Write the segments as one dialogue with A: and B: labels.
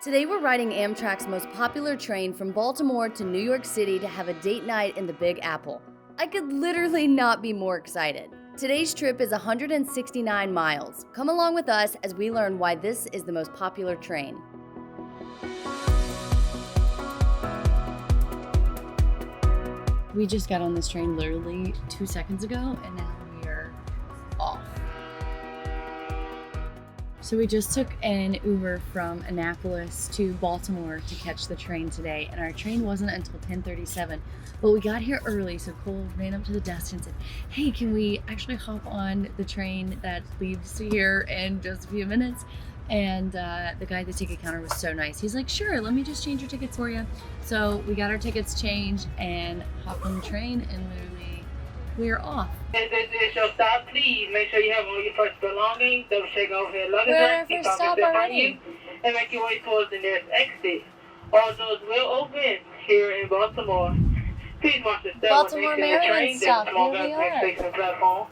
A: Today we're riding Amtrak's most popular train from Baltimore to New York City to have a date night in the Big Apple. I could literally not be more excited. Today's trip is 169 miles. Come along with us as we learn why this is the most popular train. We just got on this train literally 2 seconds ago and now we are off. So we just took an Uber from Annapolis to Baltimore to catch the train today, and our train wasn't until 10:37, but we got here early, so Cole ran up to the desk and said, hey, can we actually hop on the train that leaves here in just a few minutes? And the guy at the ticket counter was so nice. He's like, sure, let me just change your tickets for you. So we got our tickets changed and hopped on the train, and literally we are off.
B: It's your stop, please. Make sure you have all your first belongings. Double check over here. Luggage
A: We're at our
B: rack, keep
A: first stop
B: on
A: already.
B: you, and make your way towards the nearest exit. All doors will open here in Baltimore. Please watch the step
A: Baltimore,
B: when exiting the
A: Maryland
B: train.
A: stop.
B: There's a small
A: Here we
B: balcony
A: are.
B: facing platform.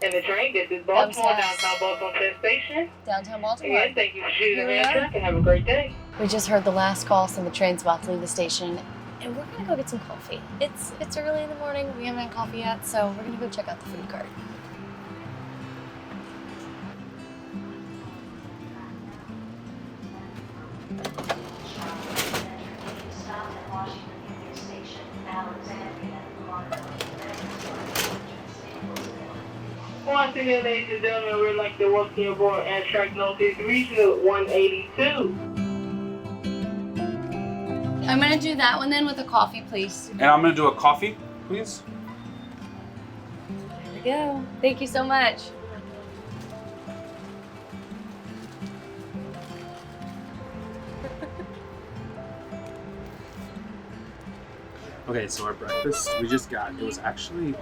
B: And the train, this is Baltimore,
A: Thumbs
B: downtown Baltimore Penn Station.
A: Downtown Baltimore.
B: Again, thank you for choosing
A: Here we are.
B: Amtrak and have a great day.
A: We just heard the last call, so the train's about to leave the station, and we're gonna go get some coffee. It's early in the morning. We haven't had coffee yet, so we're gonna go check out the food cart.
B: Once again, ladies and gentlemen, we'd like to welcome you aboard Amtrak Northeast Regional 182.
A: I'm gonna do that one then with a coffee, please.
C: And I'm gonna do a coffee, please.
A: There we go. Thank you so much.
C: Okay, so our breakfast we just got, it was actually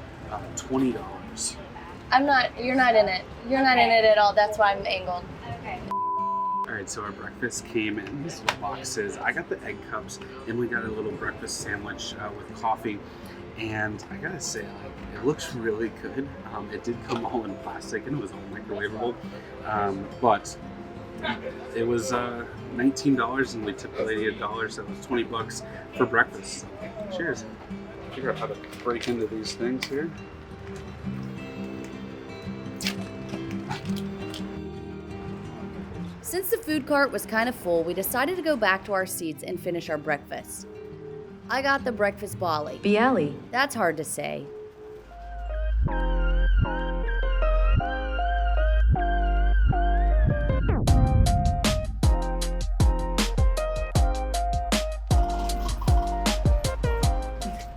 C: $20.
A: You're not in it. You're not in it at all. That's why I'm angled.
C: All right, so our breakfast came in these little boxes. I got the egg cups, and we got a little breakfast sandwich with coffee. And I gotta say, like, it looks really good. It did come all in plastic, and it was all microwavable. But it was $19, and we tipped the lady $1, so it was $20 for breakfast. So, cheers. Figure out how to break into these things here.
A: Since the food cart was kind of full, we decided to go back to our seats and finish our breakfast. I got the breakfast Bali.
D: Bialy.
A: That's hard to say.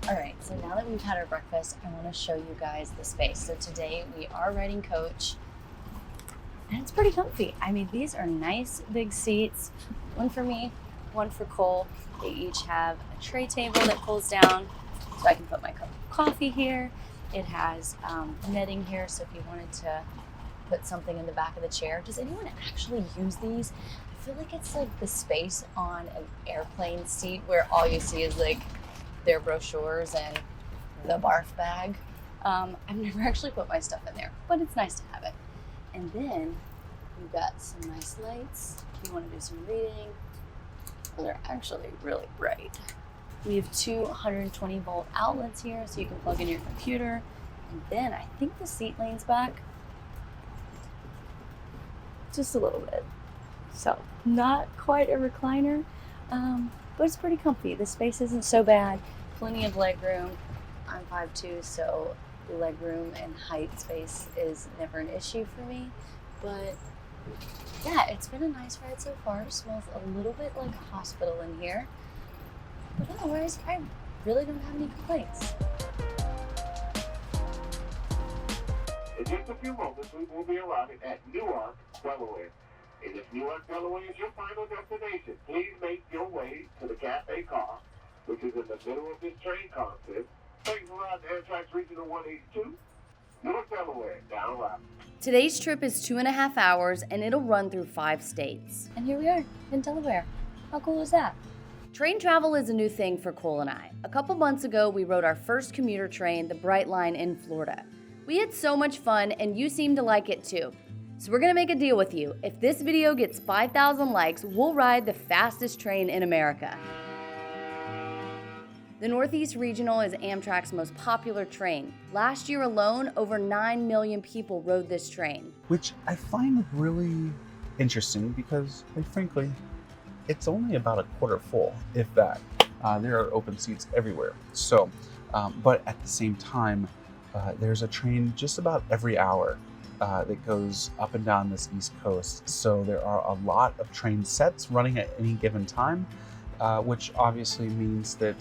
A: Alright, so now that we've had our breakfast, I want to show you guys the space. So today we are riding coach, and it's pretty comfy. I mean, these are nice big seats. One for me, one for Cole. They each have a tray table that pulls down so I can put my cup of coffee here. It has netting here, so if you wanted to put something in the back of the chair. Does anyone actually use these? I feel like it's like the space on an airplane seat where all you see is like their brochures and the barf bag. I've never actually put my stuff in there, but it's nice to have it. And then we've got some nice lights if you want to do some reading. Well, they're actually really bright. We have two 120 volt outlets here so you can plug in your computer. And then I think the seat leans back just a little bit. So not quite a recliner, but it's pretty comfy. The space isn't so bad. Plenty of leg room. I'm 5'2", so leg room and height space is never an issue for me. But yeah, it's been a nice ride so far. It smells a little bit like a hospital in here. But otherwise, I really don't have any complaints.
E: In just a few moments, we will be arriving at Newark, Delaware. And if Newark, Delaware is your final destination, please make your way to the Cafe Car, which is in the middle of this train concept. Thanks for riding Amtrak's Regional 182, Newark, Delaware, down route.
A: Today's trip is 2.5 hours and it'll run through 5 states. And here we are in Delaware. How cool is that? Train travel is a new thing for Cole and I. A couple months ago, we rode our first commuter train, the Bright Line in Florida. We had so much fun and you seemed to like it too. So we're gonna make a deal with you. If this video gets 5,000 likes, we'll ride the fastest train in America. The Northeast Regional is Amtrak's most popular train. Last year alone, over 9 million people rode this train.
C: Which I find really interesting because, quite frankly, it's only about a quarter full, if that. There are open seats everywhere. So, but at the same time, there's a train just about every hour that goes up and down this East Coast. So there are a lot of train sets running at any given time, which obviously means that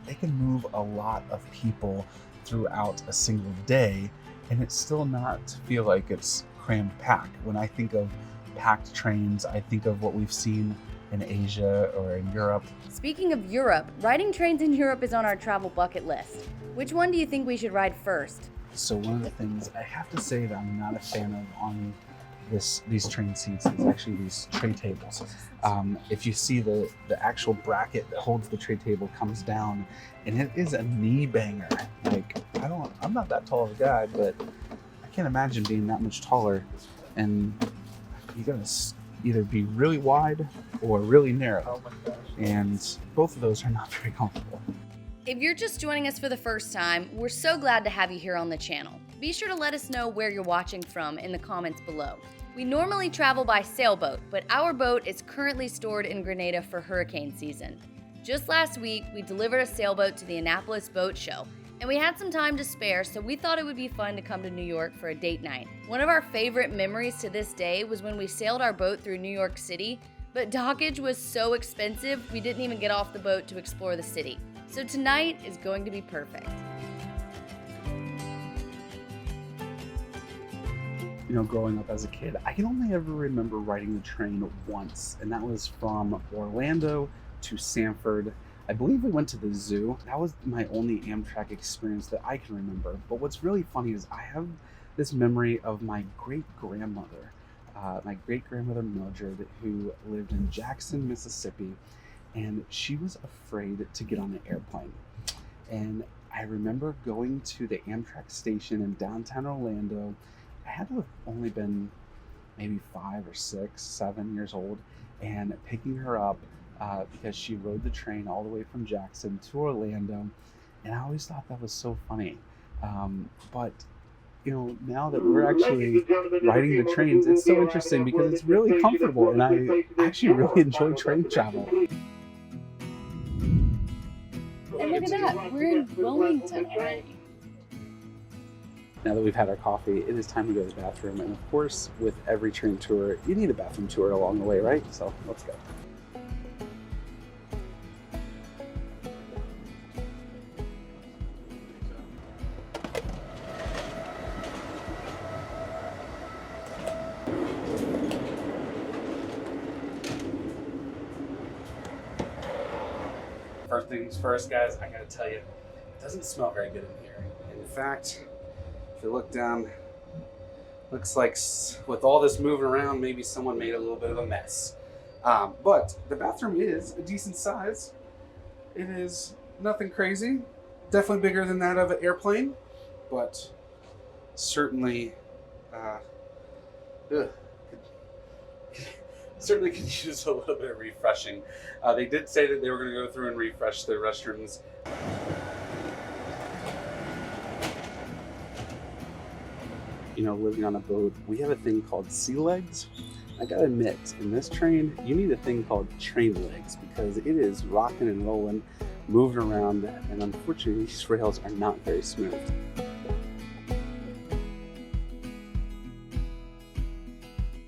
C: they can move a lot of people throughout a single day and it still not feel like it's crammed packed. When I think of packed trains, I think of what we've seen in Asia or in Europe.
A: Speaking of Europe, riding trains in Europe is on our travel bucket list. Which one do you think we should ride first?
C: So one of the things I have to say that I'm not a fan of on these train seats is actually these tray tables. If you see the actual bracket that holds the tray table comes down, and it is a knee banger. Like I'm not that tall of a guy, but I can't imagine being that much taller. And you gotta either be really wide or really narrow, and both of those are not very comfortable.
A: If you're just joining us for the first time, we're so glad to have you here on the channel. Be sure to let us know where you're watching from in the comments below. We normally travel by sailboat, but our boat is currently stored in Grenada for hurricane season. Just last week, we delivered a sailboat to the Annapolis Boat Show, and we had some time to spare, so we thought it would be fun to come to New York for a date night. One of our favorite memories to this day was when we sailed our boat through New York City, but dockage was so expensive, we didn't even get off the boat to explore the city. So tonight is going to be perfect.
C: You know, growing up as a kid, I can only ever remember riding the train once, and that was from Orlando to Sanford. I believe we went to the zoo. That was my only Amtrak experience that I can remember. But what's really funny is I have this memory of my great-grandmother, Mildred, who lived in Jackson, Mississippi, and she was afraid to get on an airplane. And I remember going to the Amtrak station in downtown Orlando. I had to have only been maybe 5 or 6, 7 years old, and picking her up because she rode the train all the way from Jackson to Orlando, and I always thought that was so funny. But you know, now that we're actually riding the trains, it's so interesting because it's really comfortable, and I actually really enjoy train travel.
A: And look at that, we're in Wilmington already.
C: Now that we've had our coffee, it is time to go to the bathroom. And of course, with every train tour, you need a bathroom tour along the way, right? So let's go. First things first, guys, I gotta tell you, it doesn't smell very good in here. In fact, if you look down, looks like with all this moving around, maybe someone made a little bit of a mess. But the bathroom is a decent size. It is nothing crazy. Definitely bigger than that of an airplane, but certainly, certainly could use a little bit of refreshing. They did say that they were going to go through and refresh their restrooms. You know, living on a boat, we have a thing called sea legs. I gotta admit, in this train, you need a thing called train legs because it is rocking and rolling, moving around, and unfortunately, these rails are not very smooth.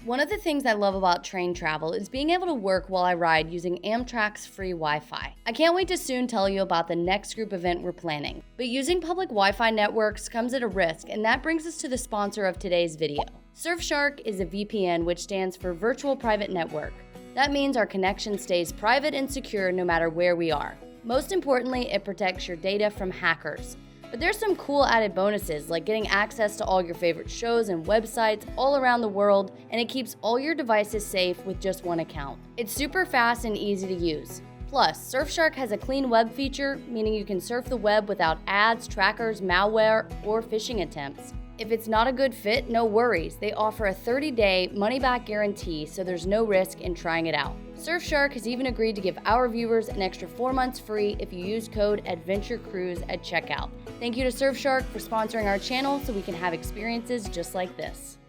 A: One of the things I love about train travel is being able to work while I ride using Amtrak's free Wi-Fi. I can't wait to soon tell you about the next group event we're planning. But using public Wi-Fi networks comes at a risk, and that brings us to the sponsor of today's video. Surfshark is a VPN, which stands for Virtual Private Network. That means our connection stays private and secure no matter where we are. Most importantly, it protects your data from hackers. But there's some cool added bonuses like getting access to all your favorite shows and websites all around the world, and it keeps all your devices safe with just one account. It's super fast and easy to use. Plus, Surfshark has a clean web feature, meaning you can surf the web without ads, trackers, malware, or phishing attempts. If it's not a good fit, no worries. They offer a 30-day money-back guarantee, so there's no risk in trying it out. Surfshark has even agreed to give our viewers an extra 4 months free if you use code ADVENTURECRUISE at checkout. Thank you to Surfshark for sponsoring our channel so we can have experiences just like this.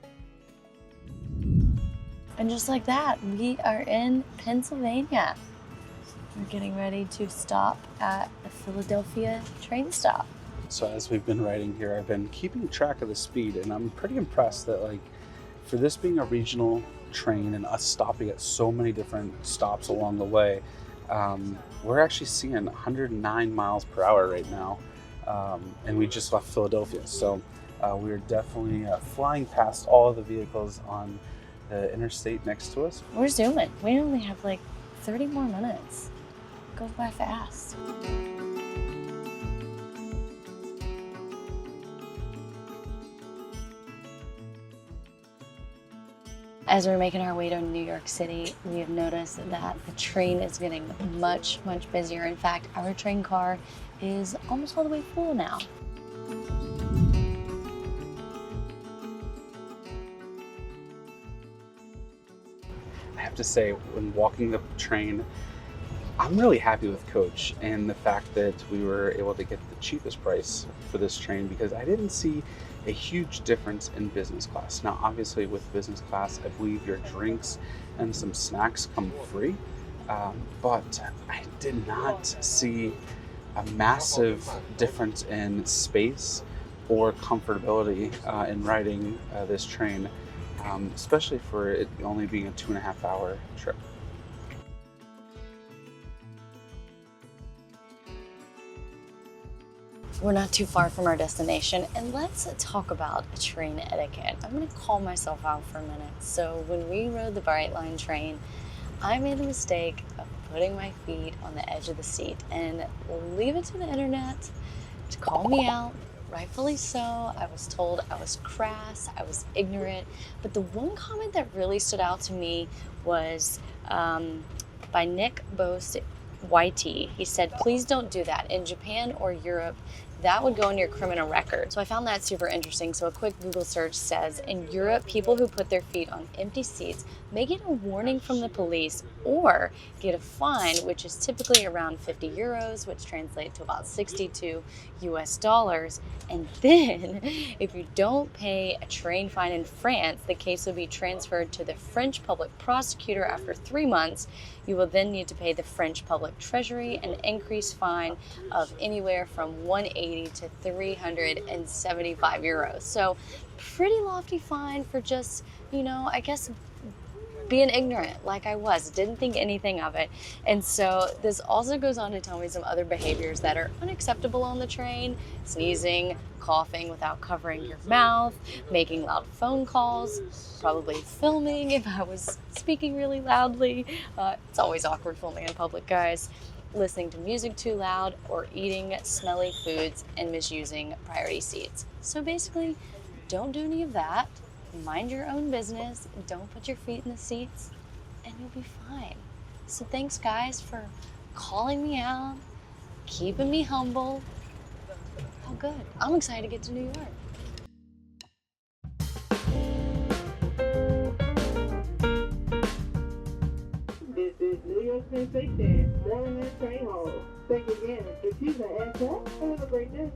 A: And just like that, we are in Pennsylvania. We're getting ready to stop at the Philadelphia train stop.
C: So as we've been riding here, I've been keeping track of the speed, and I'm pretty impressed that, like, for this being a regional train and us stopping at so many different stops along the way, we're actually seeing 109 miles per hour right now, and we just left Philadelphia. So we're definitely flying past all of the vehicles on the interstate next to us.
A: We're zooming. We only have like 30 more minutes. It goes by fast. As we're making our way to New York City, we have noticed that the train is getting much, much busier. In fact, our train car is almost all the way full now.
C: I have to say, when walking the train, I'm really happy with Coach and the fact that we were able to get the cheapest price for this train, because I didn't see a huge difference in business class. Now, obviously with business class, I believe your drinks and some snacks come free, but I did not see a massive difference in space or comfortability in riding this train, especially for it only being a 2.5 hour trip.
A: We're not too far from our destination, and let's talk about train etiquette. I'm gonna call myself out for a minute. So when we rode the Bright Line train, I made the mistake of putting my feet on the edge of the seat, and leave it to the internet to call me out. Rightfully so. I was told I was crass, I was ignorant, but the one comment that really stood out to me was by Nick Bose YT. He said, "Please don't do that. In Japan or Europe, that would go in your criminal record." So I found that super interesting. So a quick Google search says, in Europe, people who put their feet on empty seats may get a warning from the police or get a fine, which is typically around 50 euros, which translates to about 62 US dollars. And then if you don't pay a train fine in France, the case will be transferred to the French public prosecutor after 3 months. You will then need to pay the French public treasury an increased fine of anywhere from 180 to 375 euros. So pretty lofty fine for just, you know, I guess being ignorant like I was, didn't think anything of it. And so this also goes on to tell me some other behaviors that are unacceptable on the train: sneezing, coughing without covering your mouth, making loud phone calls, probably filming if I was speaking really loudly. It's always awkward filming in public, guys. Listening to music too loud, or eating smelly foods and misusing priority seats. So basically, don't do any of that. Mind your own business, don't put your feet in the seats, and you'll be fine. So thanks, guys, for calling me out, keeping me humble. Oh, good. I'm excited to get to New York.
B: This is New York Penn Station, Maryland Train Hall. Thank you again for choosing Amtrak. Have a great day.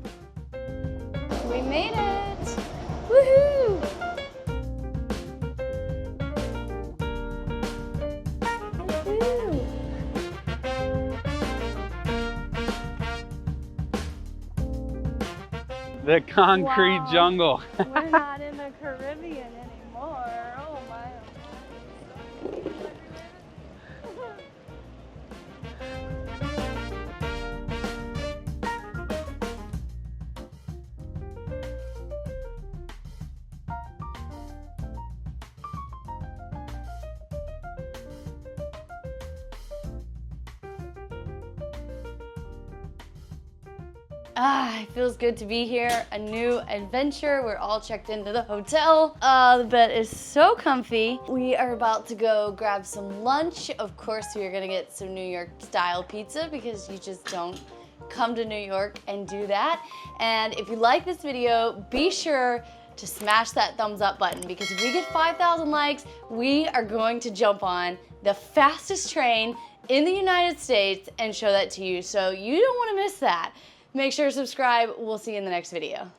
A: We made it! Woohoo!
C: The concrete
A: Wow.
C: jungle.
A: We're not in the Caribbean anymore. Oh my. It feels good to be here. A new adventure. We're all checked into the hotel. The bed is so comfy. We are about to go grab some lunch. Of course, we are gonna get some New York style pizza because you just don't come to New York and do that. And if you like this video, be sure to smash that thumbs up button, because if we get 5,000 likes, we are going to jump on the fastest train in the United States and show that to you. So you don't want to miss that. Make sure to subscribe. We'll see you in the next video.